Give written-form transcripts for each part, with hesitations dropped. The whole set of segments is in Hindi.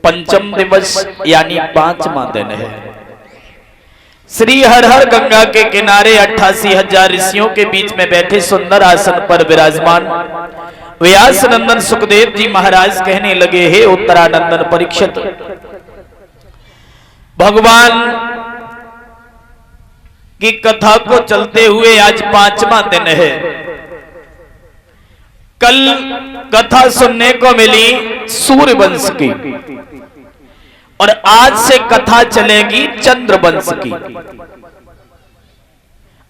पंचम दिवस यानी 5वां दिन है। श्री हर हर गंगा के किनारे 88,000 ऋषियों के बीच में बैठे सुंदर आसन पर विराजमान व्यास नंदन सुखदेव जी महाराज कहने लगे, हे उत्तरानंदन परीक्षित, भगवान की कथा को चलते हुए आज 5वां दिन है। कल कथा सुनने को मिली सूर्यवंश की और आज से कथा चलेगी चंद्रवंश की।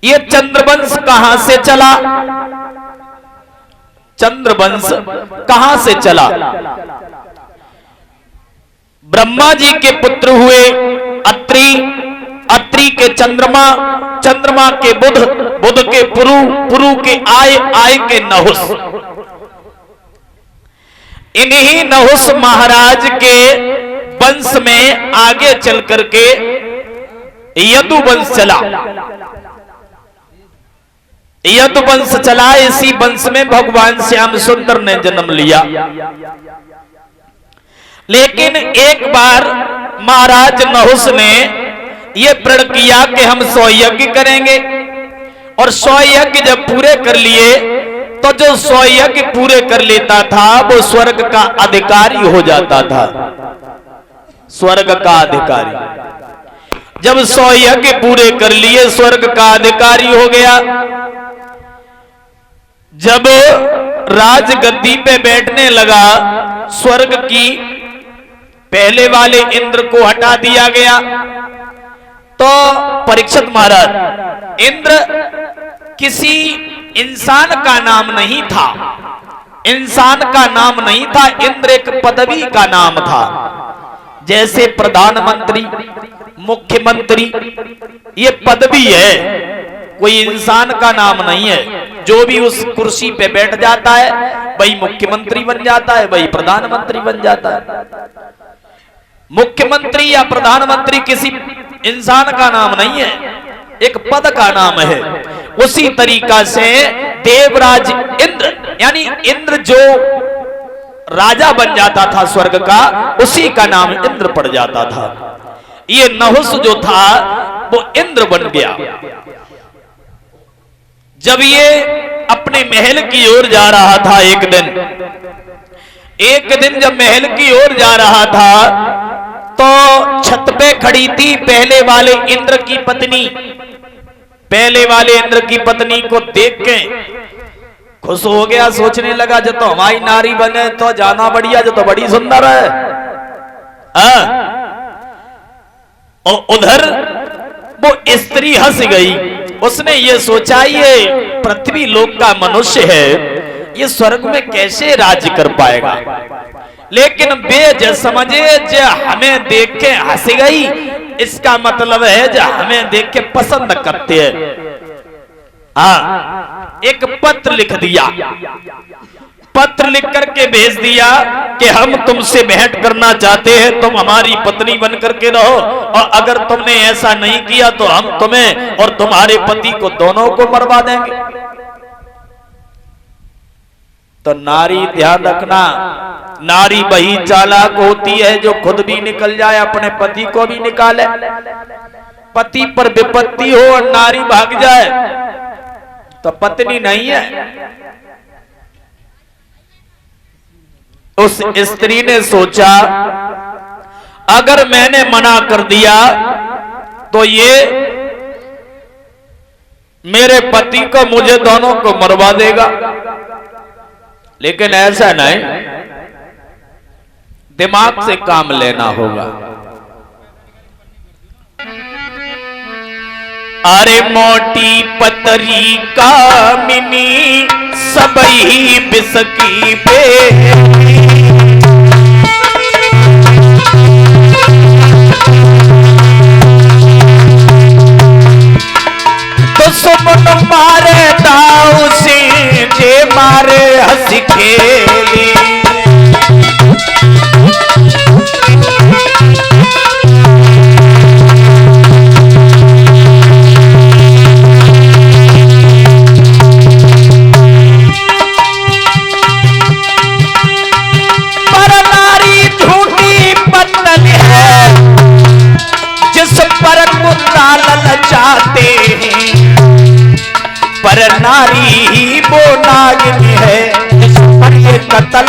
ये चंद्रवंश कहां से चला? चंद्रवंश कहां से चला? ब्रह्मा जी के पुत्र हुए अत्रि, अत्रि के चंद्रमा, चंद्रमा के बुध, बुध के पुरु, पुरु के आय, आय के नहुस। इन्हीं नहुस महाराज के वंश में आगे चल करके यदुवंश चला। यदुवंश चला, इसी वंश में भगवान श्याम सुंदर ने जन्म लिया। लेकिन एक बार महाराज नहुस ने यह प्रण किया कि हम 100 यज्ञ करेंगे, और 100 यज्ञ जब पूरे कर लिए तो जो 100 यज्ञ पूरे कर लेता था वो स्वर्ग का अधिकारी हो जाता था। स्वर्ग का अधिकारी जब 100 यज्ञ पूरे कर लिए स्वर्ग का अधिकारी हो गया। जब राजगद्दी पे बैठने लगा, स्वर्ग की पहले वाले इंद्र को हटा दिया गया। तो परीक्षित महाराज, इंद्र किसी इंसान का नाम नहीं था, इंसान का नाम नहीं था, इंद्र एक पदवी का नाम था। जैसे प्रधानमंत्री, मुख्यमंत्री ये पदवी है, कोई इंसान का नाम नहीं है। जो भी उस कुर्सी पे बैठ जाता है वही मुख्यमंत्री बन जाता है, वही प्रधानमंत्री बन जाता है। मुख्यमंत्री या प्रधानमंत्री किसी इंसान का नाम नहीं है, एक पद का नाम है। उसी तरीका से देवराज इंद्र, यानी इंद्र जो राजा बन जाता था स्वर्ग का, उसी का नाम इंद्र पड़ जाता था। ये नहुस जो था वो इंद्र बन गया। जब ये अपने महल की ओर जा रहा था, एक दिन जब महल की ओर जा रहा था तो छत पे खड़ी थी पहले वाले इंद्र की पत्नी। पहले वाले इंद्र की पत्नी को देख के खुश हो गया, सोचने लगा जो तो हमारी नारी बने तो जाना बढ़िया, जो तो बड़ी सुंदर है। और उधर वो स्त्री हंस गई। उसने ये सोचा ये पृथ्वी लोक का मनुष्य है, ये स्वर्ग में कैसे राज्य कर पाएगा। लेकिन बेज समझे जो हमें देख के हंस गई, इसका मतलब है जो हमें देख के पसंद करते हैं। एक पत्र लिख दिया, पत्र लिख करके भेज दिया कि हम तुमसे भेंट करना चाहते हैं, तुम हमारी पत्नी बन करके रहो, और अगर तुमने ऐसा नहीं किया तो हम तुम्हें और तुम्हारे पति को दोनों को मरवा देंगे। तो नारी, ध्यान रखना, नारी वही चालाक होती है जो खुद भी निकल जाए, अपने पति को भी निकाले। पति पर विपत्ति हो और नारी भाग जाए तो पत्नी नहीं है। उस स्त्री ने सोचा अगर मैंने मना कर दिया तो ये मेरे पति को, मुझे दोनों को मरवा देगा। लेकिन ऐसा नहीं, दिमाग से काम लेना होगा। अरे मोटी पतरी कामिनी सबही बिसकी पे, तो सुमन मारे दाऊ से जे मारे हंसी खेली।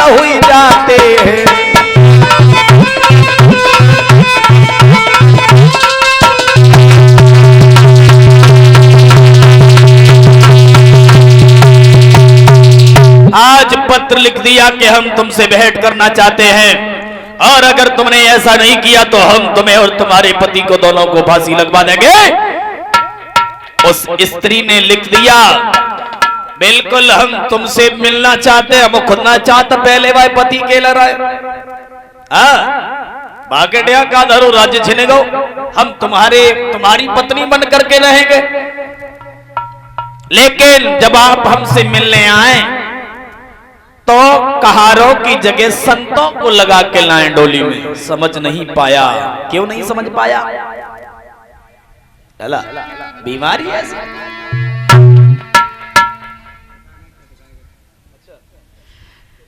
पागल हुई जाते हैं। आज पत्र लिख दिया कि हम तुमसे भेंट करना चाहते हैं, और अगर तुमने ऐसा नहीं किया तो हम तुम्हें और तुम्हारे पति को दोनों को फांसी लगवा देंगे। उस स्त्री ने लिख दिया, बिल्कुल हम तुमसे मिलना चाहते, हम खुद ना चाहते पहले भाई पति के लड़ाए बागेटिया का धरो राज्य छिने गो, हम तुम्हारी पत्नी बन करके रहेंगे। लेकिन जब आप हमसे मिलने आए तो कहारों की जगह संतों को लगा के लाएं डोली में। समझ नहीं पाया। क्यों नहीं समझ पाया? चला बीमारी है।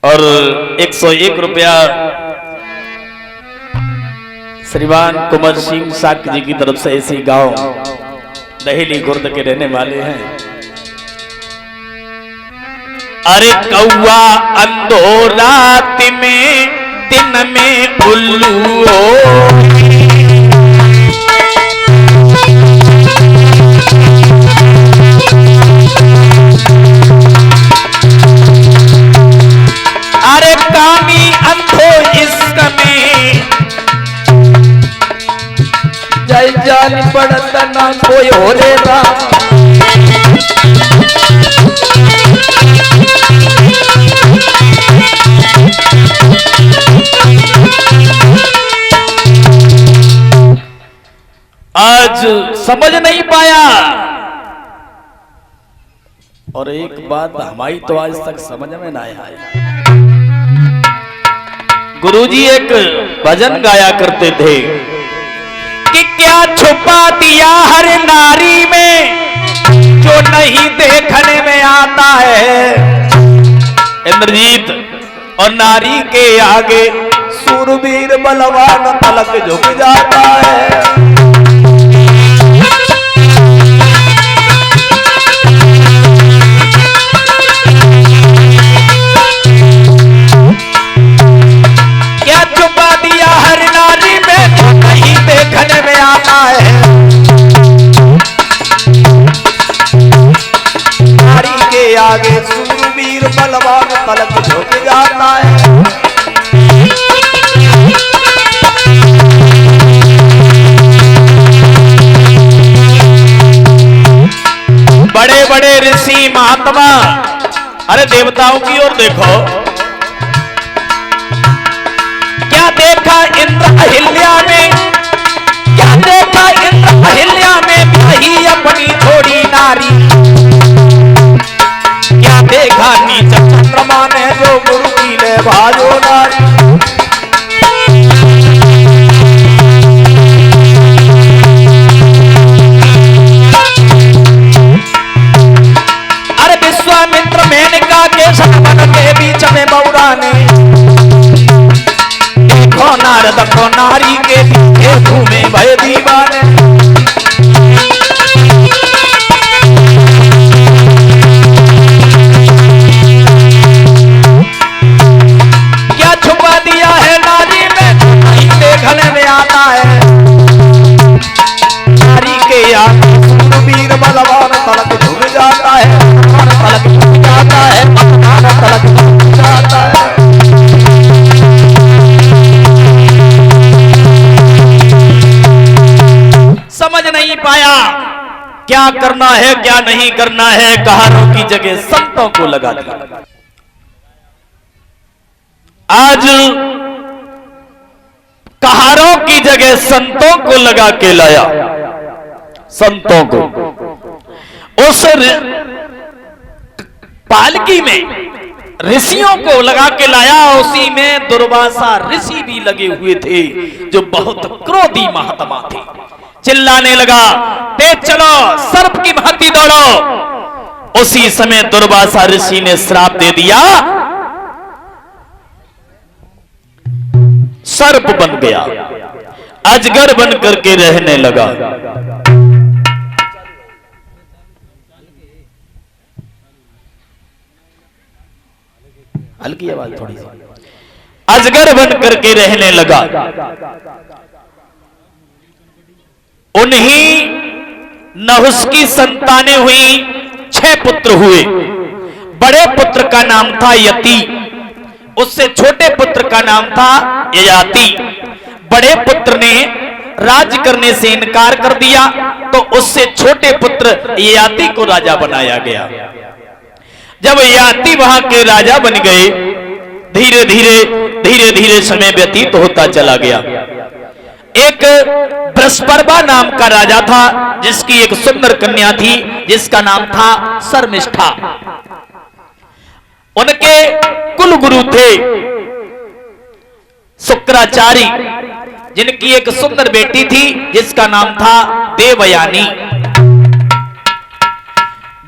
और 101 रुपया श्रीमान कुंवर सिंह साक जी की तरफ से इसी गांव दहेली गुर्द के रहने वाले हैं। अरे कौआ अंधो रात में दिन में उल्लू अरे कामी अंधो इश्क में जय जान पड़त ना कोई हो रे राम। आज समझ नहीं पाया। और एक बात हमारी तो आज तक समझ में ना आई। गुरुजी एक भजन गाया करते थे कि क्या छुपा दिया हर नारी में जो नहीं देखने में आता है। इंद्रजीत और नारी के आगे सूरवीर बलवान तलक झुक जाता है। क्या छुपा दिया हर नारी में जो नहीं देखने में आता है। नारी के आगे सूरवीर बलवान तलक झुक जाता है। बड़े बड़े ऋषि महात्मा, अरे देवताओं की ओर देखो, क्या देखा इंद्र अहिल्या में, क्या देखा इंद्र अहिल्या में वही अपनी थोड़ी नारी। क्या देखा नीच चंद्रमा ने जो गुरु की ले भाजो नारी। अरे विश्वामित्र मेनका के सतवन के बीच में बौरा ने देखो नारद को नारी के पीछे घूमे भय दीवाने। क्या छुपा दिया है नारी में नहीं देखने में आता है। नारी के आगे सूरवीर बलवान तलक झुक जाता है। तलक झुक जाता है। तलक झुक जाता है। समझ नहीं पाया क्या करना है क्या नहीं करना है। कहानों की जगह संतों को लगा दिया। आज कहारों की जगह संतों को लगा के लाया। संतों को उस पालकी में ऋषियों को लगा के लाया। उसी में दुर्वासा ऋषि भी लगे हुए थे जो बहुत क्रोधी महात्मा थे। चिल्लाने लगा, तेज चलो, सर्प की भांति दौड़ो। उसी समय दुर्वासा ऋषि ने श्राप दे दिया, सर्प बन गया, अजगर बन करके रहने लगा। हल्की आवाज थोड़ी सी। अजगर बन करके रहने लगा। उन्हीं नहुस की संतानें हुई, 6 पुत्र हुए। बड़े पुत्र का नाम था यति, उससे छोटे पुत्र का नाम था ययाति। बड़े पुत्र ने राज्य करने से इनकार कर दिया, तो उससे छोटे पुत्र ययाति को राजा बनाया गया। जब ययाति वहां के राजा बन गए, धीरे धीरे समय व्यतीत होता चला गया। एक बृहस्पति नाम का राजा था, जिसकी एक सुंदर कन्या थी, जिसका नाम था शर्मिष्ठा। उनके कुल गुरु थे शुक्राचार्य, जिनकी एक सुंदर बेटी थी, जिसका नाम था देवयानी।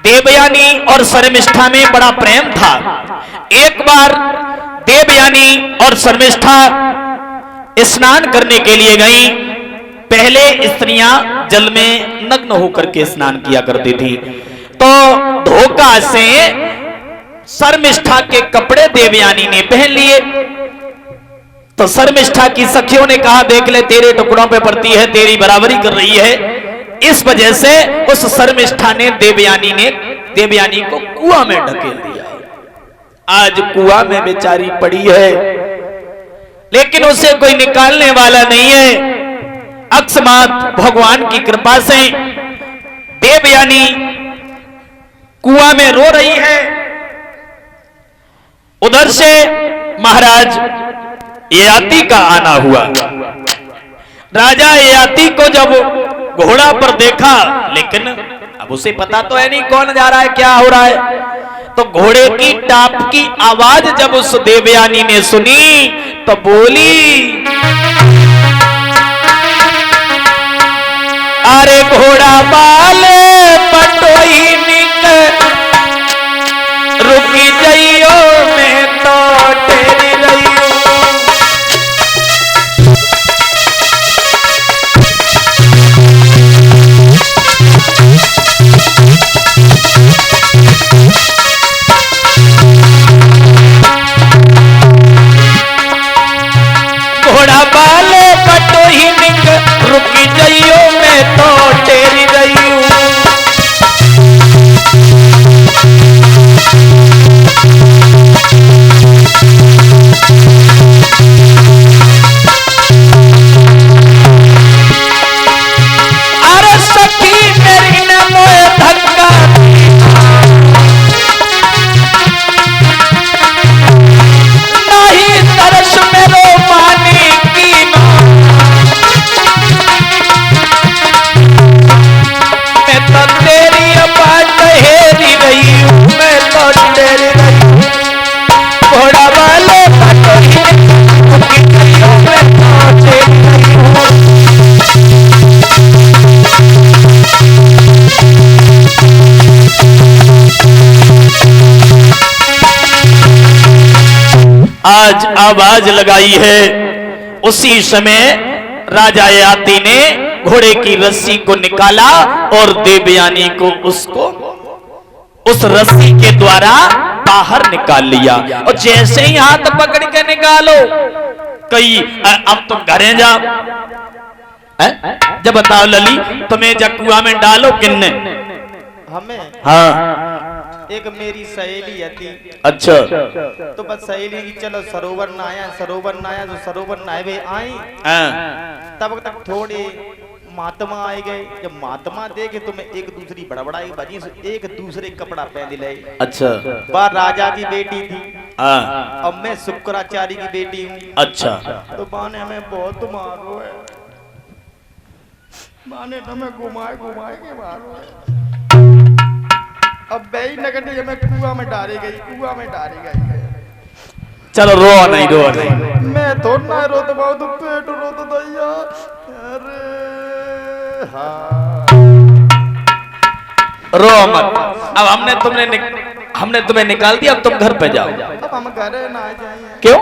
देवयानी और शर्मिष्ठा में बड़ा प्रेम था। एक बार देवयानी और शर्मिष्ठा स्नान करने के लिए गई। पहले स्त्रियां जल में नग्न होकर के स्नान किया करती थी, तो धोखा से शर्मिष्ठा के कपड़े देवयानी ने पहन लिए। तो शर्मिष्ठा की सखियों ने कहा, देख ले तेरे टुकड़ों पे पड़ती है, तेरी बराबरी कर रही है। इस वजह से उस शर्मिष्ठा ने देवयानी को कुआं में ढकेल दिया। आज कुआं में बेचारी पड़ी है, लेकिन उसे कोई निकालने वाला नहीं है। अकस्मात भगवान की कृपा से देवयानी कुआं में रो रही है। उधर से महाराज ययाति का आना हुआ। राजा ययाति को जब घोड़ा पर देखा, लेकिन अब उसे पता तो है नहीं कौन जा रहा है, क्या हो रहा है। तो घोड़े की टाप की आवाज जब उस देवयानी ने सुनी तो बोली, अरे घोड़ा वाले पटोही निक रुकी जाइयो, मैं तो तेरी रही। घोड़ा वाले पटोही निक रुकी जाइयो, मैं तो तेरी रही हूं। अरे सखी मेरी न मोए धक्का, नहीं तरस मेरो पानी की मां। मैं तो तेरी बात हेरी रही हूं, मैं तो तेरी रही हूं। घोड़ा वाले पटोही मैं तो तेरी रही हूं। आज आवाज लगाई है। उसी समय राजा ययाति ने घोड़े की रस्सी को निकाला और देवयानी को उस रस्सी के द्वारा बाहर निकाल लिया। और जैसे ही हाथ पकड़ के निकालो, कई अब तुम घरे जाओ, जब बताओ लली तुम्हें जब कुआं में डालो किन्ने? हमें? हाँ, एक मेरी सहेली थी। अच्छा, तो बस सहेली की चलो सरोवर नहाया, तो सरोवर नहाए आई। तब तक थोड़े महात्मा आए गए। जब महात्मा देखे तो मैं एक दूसरी बड़बड़ाई बजी, एक दूसरे कपड़ा पहन ले। अच्छा, वह राजा की बेटी थी, अब मैं शुक्राचार्य की बेटी हूँ। अच्छा, तो माने हमें बहुत मारो है, माने हमें घुमाए के मारो है। अब बेई नगटी हमें कुआं में डाली गई। चलो रो नहीं। मैं तो ना रोत बहुत पेट रोत दैया। अरे हाँ, रो मत। अब हमने तुम्हें निकाल दिया, अब तुम घर पे जाओ। अब हम घर ना जाएं। क्यों?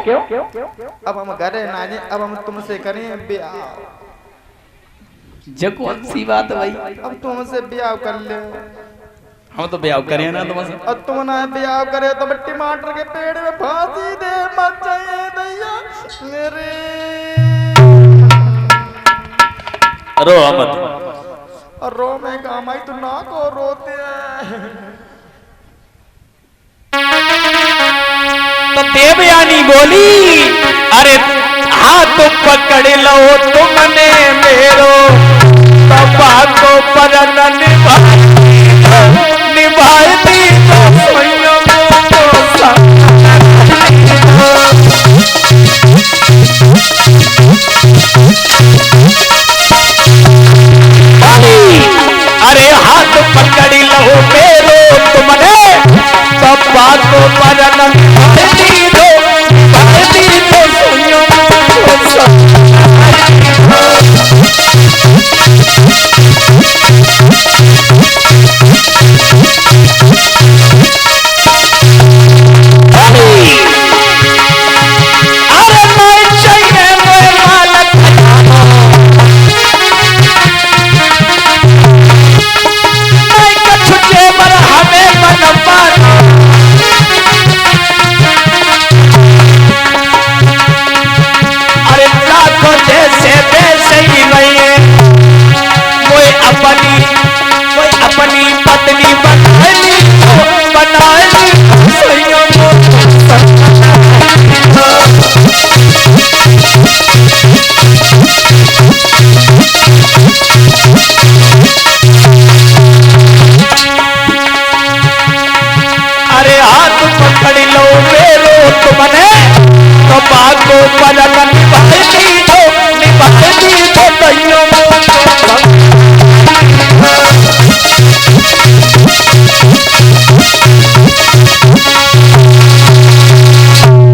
अब हम घर ना जाएं, अब हम तुमसे करें ब्याह। जो कौन सी बात भाई? अब तुमसे ब्याह कर ले। हम तो ब्याह करे ना तो बस और तुम ना ब्याह करे तो टमाटर के पेड़ में फांसी दे मत जाए दैया मेरे। रो मत। और रो में काम आई तो ना को रोते हैं। तो देवयानी बोली अरे हाथ पकड़ लो तुमने मेरो तबा को पर निभाती अरे हाथ पकड़ लो मेरो तुमने तबा को पर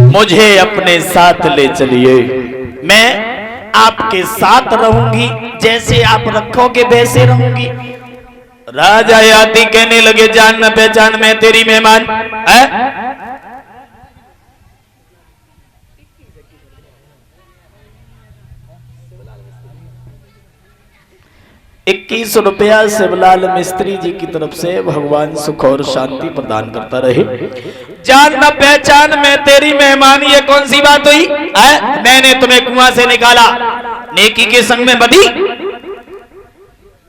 मुझे अपने साथ ले चलिए, मैं आपके साथ रहूंगी, जैसे आप रखोगे वैसे रहूंगी। राजा याती कहने लगे जान न पहचान मैं तेरी मेहमान है? 21 रुपया शिवलाल मिस्त्री जी की तरफ से भगवान सुख और शांति प्रदान करता रहे। जान न पहचान मैं तेरी मेहमान, ये कौन सी बात हुई? मैंने तुम्हें कुआं से निकाला, नेकी के संग में बदी।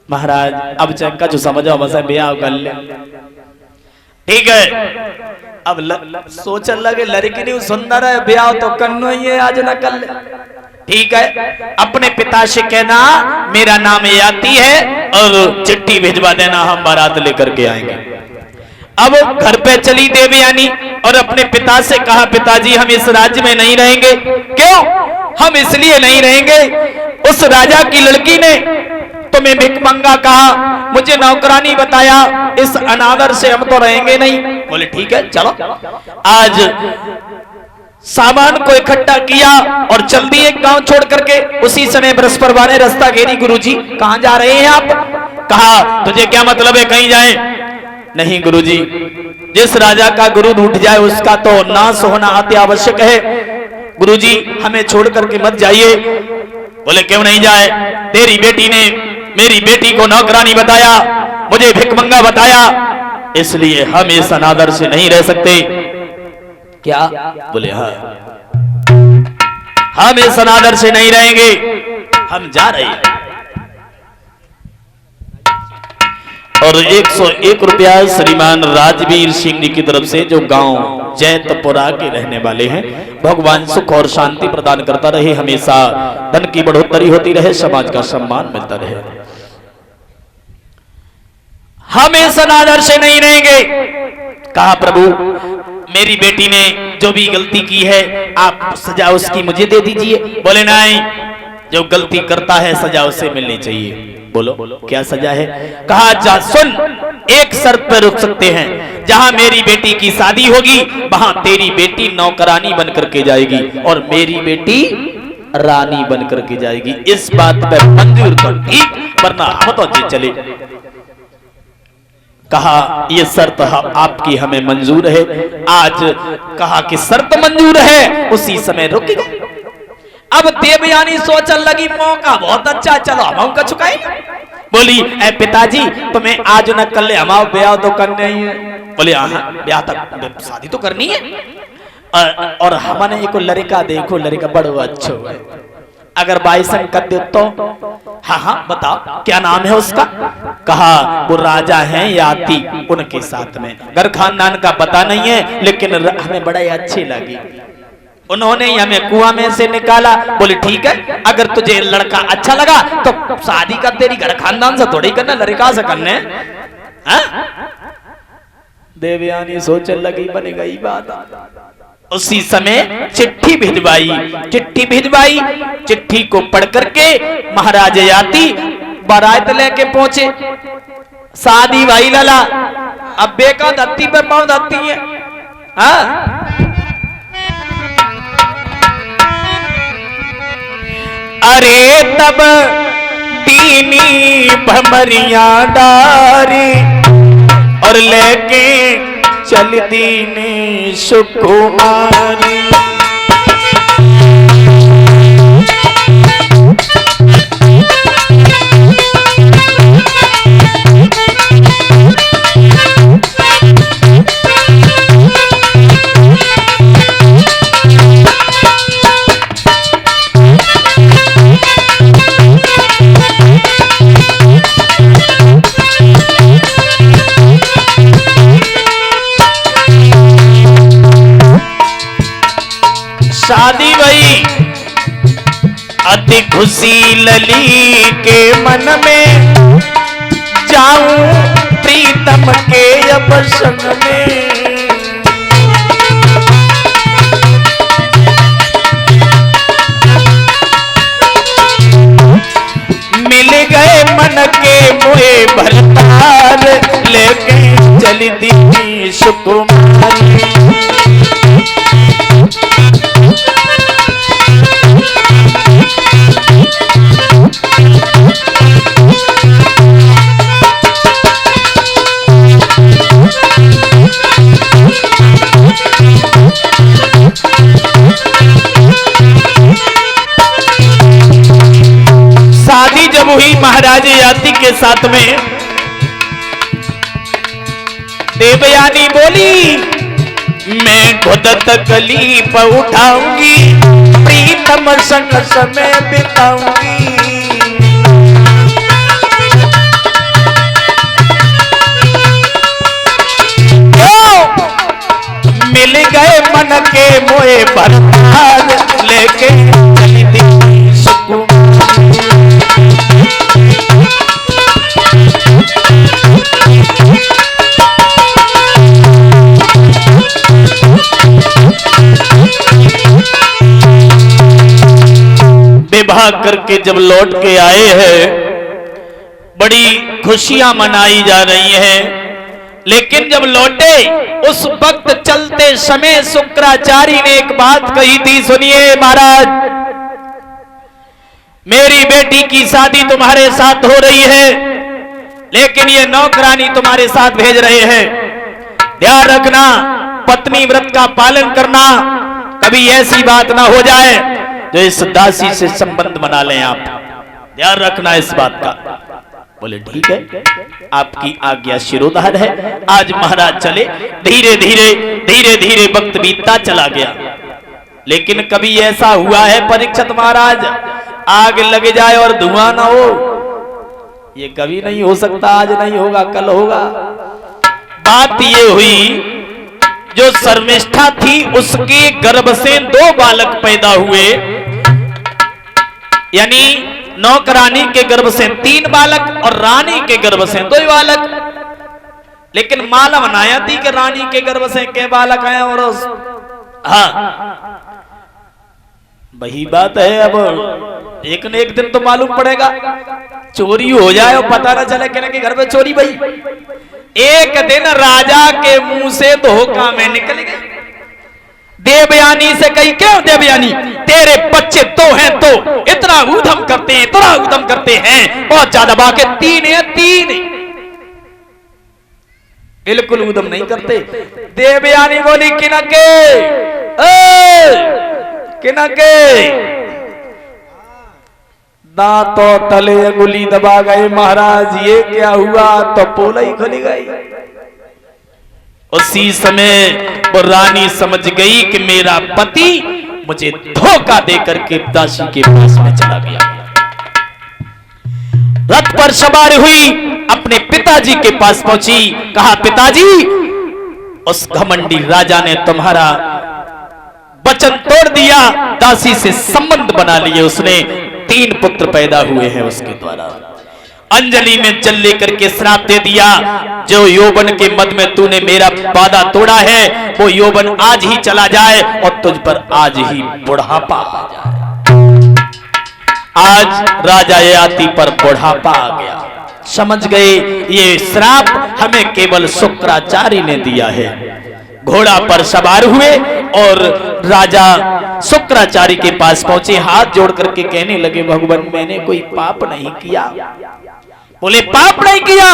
महाराज अब चक्का जो समझो बस ब्याह कर ले, ठीक है। अब सोचने लगे लड़की नहीं सुंदर है, ब्याह तो करना ही है, आज न कर ले, ठीक है। अपने पिता से कहना मेरा नाम याती है और चिट्ठी भिजवा देना, हम बारात लेकर के आएंगे। अब घर पे चली देवयानी और अपने पिता से कहा पिताजी हम इस राज्य में नहीं रहेंगे। क्यों? हम इसलिए नहीं रहेंगे, उस राजा की लड़की ने तुम्हें भिखमंगा कहा, मुझे नौकरानी बताया, इस अनादर से हम तो रहेंगे नहीं। बोले ठीक है चलो। आज सामान को इकट्ठा किया और चल दिए एक गांव छोड़ करके। उसी समय बृहस्पति ने रास्ता घेरी, गुरुजी कहां जा रहे हैं आप? कहा तुझे क्या मतलब है कहीं जाए? नहीं गुरुजी, जिस राजा का गुरु उठ जाए उसका तो नाश होना अति आवश्यक है। गुरुजी हमें छोड़ करके मत जाइए। बोले क्यों नहीं जाए? तेरी बेटी ने मेरी बेटी को नौकरानी बताया, मुझे भिखमंगा बताया, इसलिए हम इस अनादर से नहीं रह सकते। क्या? बोले हाँ, हम इस अनादर से नहीं रहेंगे, हम जा रहे हैं। और 101 रुपया श्रीमान राजवीर सिंह जी की तरफ से, जो गांव जैतपुरा के रहने वाले हैं। भगवान सुख और शांति प्रदान करता रहे, हमेशा धन की बढ़ोतरी होती रहे, समाज का सम्मान मिलता रहे। हम इस अनादर से नहीं रहेंगे। कहा प्रभु मेरी बेटी ने जो भी गलती की है आप सजा उसकी मुझे दे दीजिए। बोले नहीं, जो गलती करता है सजा उसे मिलनी चाहिए। बोलो क्या सजा है? कहा जा सुन, एक शर्त पर रुक सकते हैं, जहां मेरी बेटी की शादी होगी वहां तेरी बेटी नौकरानी बन करके जाएगी और मेरी बेटी रानी बन करके जाएगी। इस बात पर मंजूर तो ठीक, वरना हम तो चले। कहा ये शर्त आपकी हमें मंजूर है। आज कहा कि शर्त मंजूर है, उसी समय रुक गए। अब देवयानी सोचने लगी मौका बहुत अच्छा, चलो हम का चुकाएंगे। बोली ए पिताजी तुम्हें आज न कल हमारा ब्याह तो करना ही है। बोले हाँ ब्याह तक शादी तो करनी है और हमने एक लड़का देखो, लड़का बड़ो अच्छा है, अगर बाईसन कर दे तो। हाँ हाँ बताओ क्या नाम है उसका? कहा वो राजा हैं याति, उनके साथ में, घर खानदान का पता नहीं है लेकिन हमें बड़ा ही अच्छी लगी। उन्होंने हमें कुआं में से निकाला। बोले ठीक है अगर तुझे लड़का अच्छा लगा तो शादी कर, तेरी घर खानदान से थोड़ी करना, लड़का से करने। देवयानी सोचने लगी बन गई बात। उसी समय चिट्ठी भिजवाई, चिट्ठी भिजवाई, चिट्ठी को पढ़ करके महाराज याति बारात लेके पहुंचे। शादी भाई लला, अब बेका धरती पे पांव धरती है। अरे तब दीनी भमरिया डारी और लेके चल दीनी सुकुमारी। शादी भई अति खुशी लली के मन में, जाऊं प्रीतम के अब संग में। मिल गए मन के मोहे भरतार, लेके चली दी सुकुमारी। शादी जब हुई महाराज याति के साथ में, देवयानी बोली मैं खुद तकलीफ उठाऊंगी, प्रीतम संग समय बिताऊंगी। मिल गए मन के मोए भरतार, लेके चली दी सुकुमारी। विवाह करके जब लौट के आए हैं, बड़ी खुशियां मनाई जा रही हैं। लेकिन जब लौटे उस वक्त चलते समय शुक्राचार्य ने एक बात कही थी, सुनिए महाराज, मेरी बेटी की शादी तुम्हारे साथ हो रही है, लेकिन ये नौकरानी तुम्हारे साथ भेज रहे हैं। ध्यान रखना, पत्नी व्रत का पालन करना, कभी ऐसी बात ना हो जाए जो इस दासी से संबंध बना लें आप। ध्यान रखना इस बात का। बोले ठीक है आपकी आज्ञा शिरोधार्य है। आज महाराज चले। धीरे धीरे धीरे धीरे वक्त बीतता चला गया, लेकिन कभी ऐसा हुआ है परीक्षित महाराज आग लग जाए और धुआं ना हो? ये कभी नहीं हो सकता। आज नहीं होगा कल होगा। बात ये हुई जो शर्मिष्ठा थी उसके गर्भ से 2 बालक पैदा हुए, यानी नौकरानी के गर्भ से 3 बालक और रानी के गर्भ से 2 बालक। लेकिन मालूम बनाया थी कि रानी के गर्भ से के बालक आए और हाँ वही बात है। अब एक न एक दिन तो मालूम पड़ेगा, चोरी हो जाए और पता ना चले कि घर पे चोरी भई। एक दिन राजा के मुंह से धोखा में निकल गई। देवयानी से कही, क्यों देवयानी तेरे बच्चे तो हैं तो इतना उधम करते हैं, इतना उधम करते हैं, बहुत ज्यादा बाकी 3 है 3 बिल्कुल उधम नहीं करते। देवयानी बोली किनके किनके ना तो तले अंगुली दबा गए महाराज, ये क्या हुआ, तो पोला ही खुल गई। उसी समय वो रानी समझ गई कि मेरा पति मुझे धोखा देकर के दासी के पास में चला गया। रथ पर सवार हुई, अपने पिताजी के पास पहुंची, कहा पिताजी उस घमंडी राजा ने तुम्हारा वचन तोड़ दिया, दासी से संबंध बना लिए, उसने 3 पुत्र पैदा हुए हैं उसके द्वारा। अंजलि में जल लेकर के श्राप दे दिया, जो यौवन के मद में तूने मेरा वादा तोड़ा है वो यौवन आज ही चला जाए और तुझ पर आज ही बुढ़ापा आ जाए। आज राजा ययाति पर बुढ़ापा आ गया। समझ गए ये श्राप हमें केवल शुक्राचार्य ने दिया है। घोड़ा पर सवार हुए और राजा शुक्राचार्य के पास पहुंचे, हाथ जोड़ करके कहने लगे भगवान मैंने कोई पाप नहीं किया। बोले पाप नहीं किया,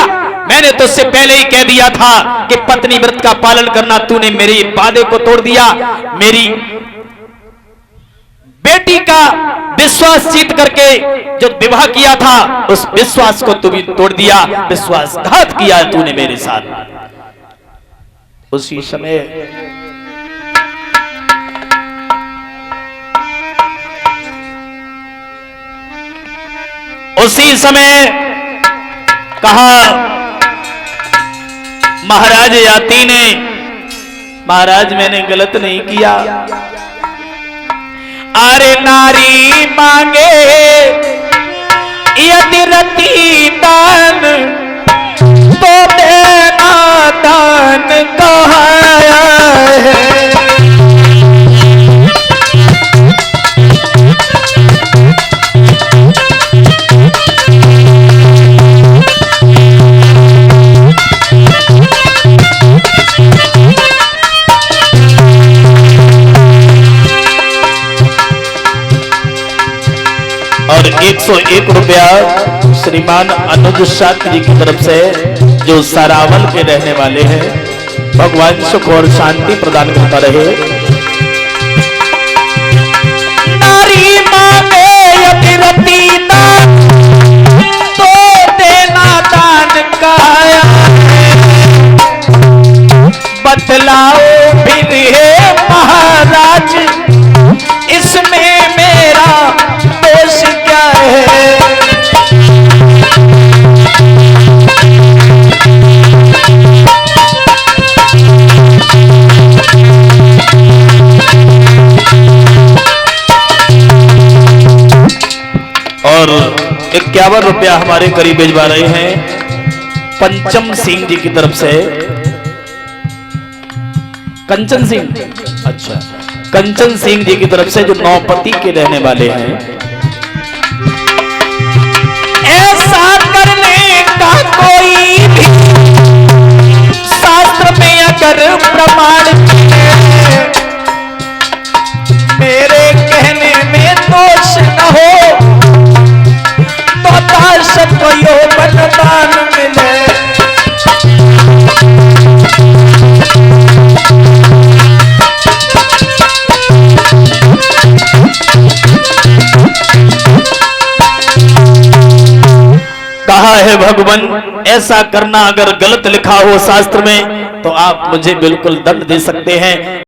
मैंने तो उससे पहले ही कह दिया था कि पत्नी व्रत का पालन करना, तूने मेरे वादे को तोड़ दिया, मेरी बेटी का विश्वास जीत करके जो विवाह किया था उस विश्वास को तू भी तोड़ दिया, विश्वासघात किया है तूने मेरे साथ। उसी समय कहा महाराज ययाति ने, महाराज मैंने गलत नहीं किया। अरे नारी मांगे यदि रति दान तो देना दान कहाया है। और 101 रुपया श्रीमान अनुज शास्त्री जी की तरफ से, जो सरावल के रहने वाले हैं, भगवान सुख और शांति प्रदान करता रहे। नारी मांगे यदि रति दान तो देना दान काया है। बतलाओ फिर हे महाराज इसमें मेरा दोष क्या है। और 51 रुपया हमारे करीब भिजवा रहे हैं पंचम सिंह जी की तरफ से। कंचन सिंह, अच्छा कंचन सिंह जी की तरफ से, जो नौपति के रहने वाले हैं। ऐसा करने का कोई भी शास्त्र में अगर प्रमाण है, मेरे कहने में दोष न हो तो दास को यौवन दान मिले। कहा है भगवान ऐसा करना अगर गलत लिखा हो शास्त्र में तो आप मुझे बिल्कुल दंड दे सकते हैं,